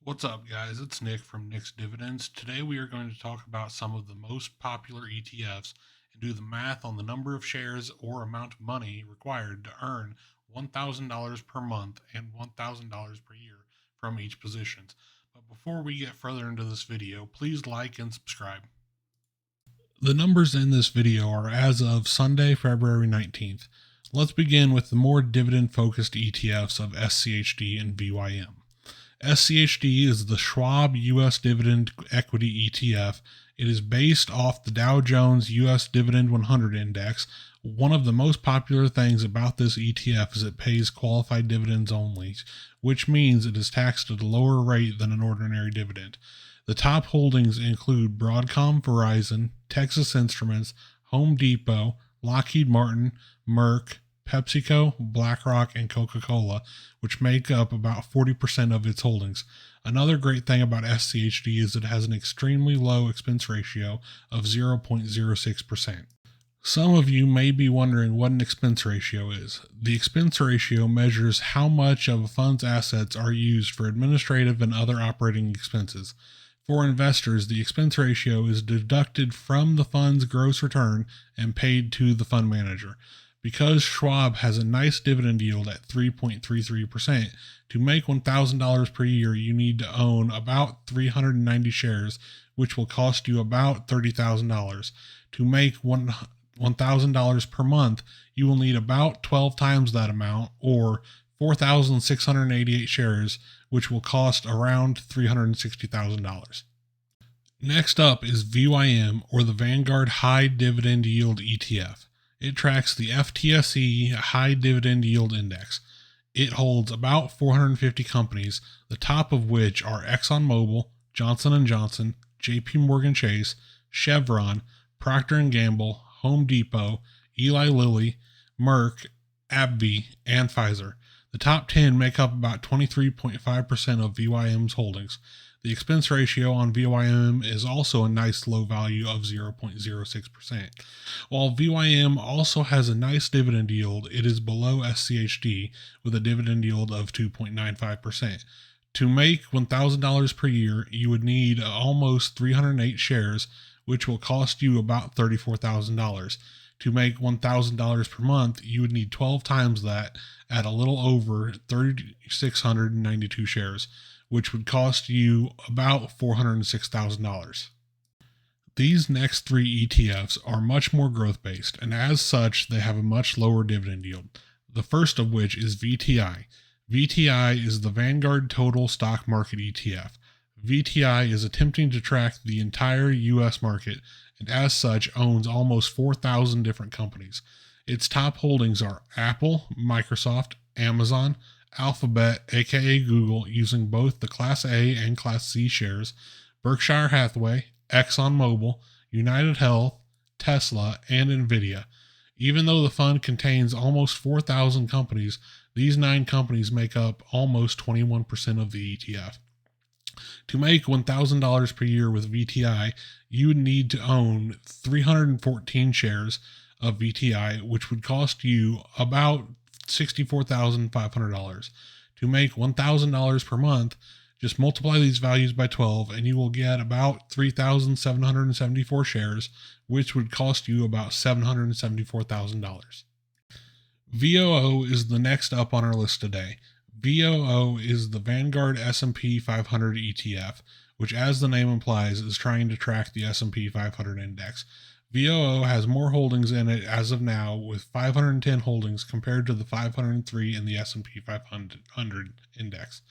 What's up, guys? It's Nick from Nick's Dividends. Today we are going to talk about some of the most popular ETFs and do the math on the number of shares or amount of money required to earn $1,000 per month and $1,000 per year from each position. But before we get further into this video, please like and subscribe. The numbers in this video are as of Sunday, February 19th. Let's begin with the more dividend-focused ETFs of SCHD and VYM. SCHD is the Schwab US Dividend Equity ETF. It is based off the Dow Jones US Dividend 100 Index. One of the most popular things about this ETF is it pays qualified dividends only, which means it is taxed at a lower rate than an ordinary dividend. The top holdings include Broadcom, Verizon, Texas Instruments, Home Depot, Lockheed Martin, Merck, PepsiCo, BlackRock, and Coca-Cola, which make up about 40% of its holdings. Another great thing about SCHD is it has an extremely low expense ratio of 0.06%. Some of you may be wondering what an expense ratio is. The expense ratio measures how much of a fund's assets are used for administrative and other operating expenses. For investors, the expense ratio is deducted from the fund's gross return and paid to the fund manager. Because Schwab has a nice dividend yield at 3.33%, to make $1,000 per year, you need to own about 390 shares, which will cost you about $30,000. To make $1,000 per month, you will need about 12 times that amount, or 4,688 shares, which will cost around $360,000. Next up is VYM, or the Vanguard High Dividend Yield ETF. It tracks the FTSE High Dividend Yield Index. It holds about 450 companies, the top of which are ExxonMobil, Johnson & Johnson, JP Morgan Chase, Chevron, Procter & Gamble, Home Depot, Eli Lilly, Merck, AbbVie, and Pfizer. The top 10 make up about 23.5% of VYM's holdings. The expense ratio on VYM is also a nice low value of 0.06%. While VYM also has a nice dividend yield, it is below SCHD with a dividend yield of 2.95%. To make $1,000 per year, you would need almost 308 shares, which will cost you about $34,000. To make $1,000 per month, you would need 12 times that at a little over 3,692 shares, which would cost you about $406,000. These next three ETFs are much more growth-based, and as such, they have a much lower dividend yield. The first of which is VTI. VTI is the Vanguard Total Stock Market ETF. VTI is attempting to track the entire U.S. market, and as such owns almost 4,000 different companies. Its top holdings are Apple, Microsoft, Amazon, Alphabet, aka Google, using both the Class A and Class C shares, Berkshire Hathaway, ExxonMobil, United Health, Tesla, and Nvidia. Even though the fund contains almost 4,000 companies, these 9 companies make up almost 21% of the ETF. To make $1,000 per year with VTI, you would need to own 314 shares of VTI, which would cost you about $64,500. To make $1,000 per month, just multiply these values by 12 and you will get about 3,774 shares, which would cost you about $774,000. VOO is the next up on our list today. VOO is the Vanguard S&P 500 ETF, which, as the name implies, is trying to track the S&P 500 index. VOO has more holdings in it as of now, with 510 holdings compared to the 503 in the S&P 500 index.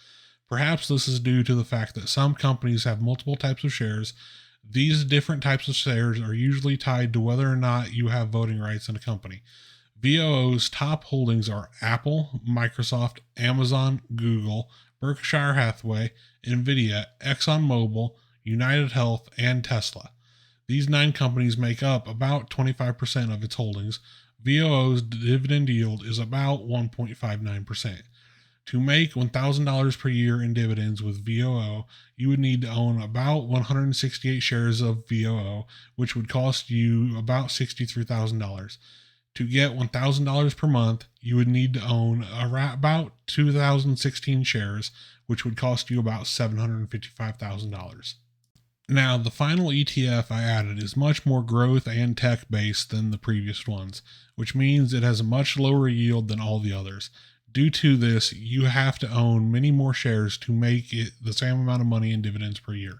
Perhaps this is due to the fact that some companies have multiple types of shares. These different types of shares are usually tied to whether or not you have voting rights in a company. VOO's top holdings are Apple, Microsoft, Amazon, Google, Berkshire Hathaway, Nvidia, ExxonMobil, United Health, and Tesla. These 9 companies make up about 25% of its holdings. VOO's dividend yield is about 1.59%. To make $1,000 per year in dividends with VOO, you would need to own about 168 shares of VOO, which would cost you about $63,000. To get $1,000 per month, you would need to own about 2016 shares, which would cost you about $755,000. Now, the final ETF I added is much more growth and tech based than the previous ones, which means it has a much lower yield than all the others. Due to this, you have to own many more shares to make it the same amount of money in dividends per year.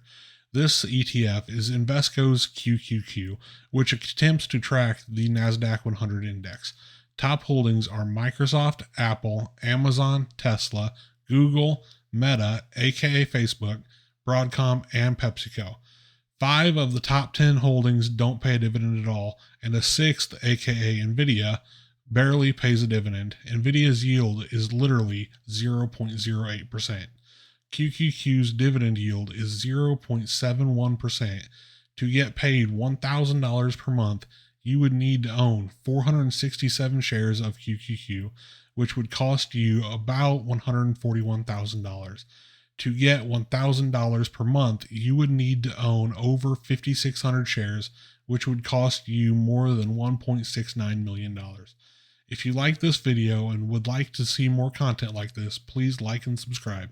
This ETF is Invesco's QQQ, which attempts to track the NASDAQ 100 index. Top holdings are Microsoft, Apple, Amazon, Tesla, Google, Meta, aka Facebook, Broadcom, and PepsiCo. 5 of the top 10 holdings don't pay a dividend at all, and a sixth, aka Nvidia, barely pays a dividend. Nvidia's yield is literally 0.08%. QQQ's dividend yield is 0.71%. To get paid $1,000 per month, you would need to own 467 shares of QQQ, which would cost you about $141,000. To get $1,000 per month, you would need to own over 5,600 shares, which would cost you more than $1.69 million. If you like this video and would like to see more content like this, please like and subscribe.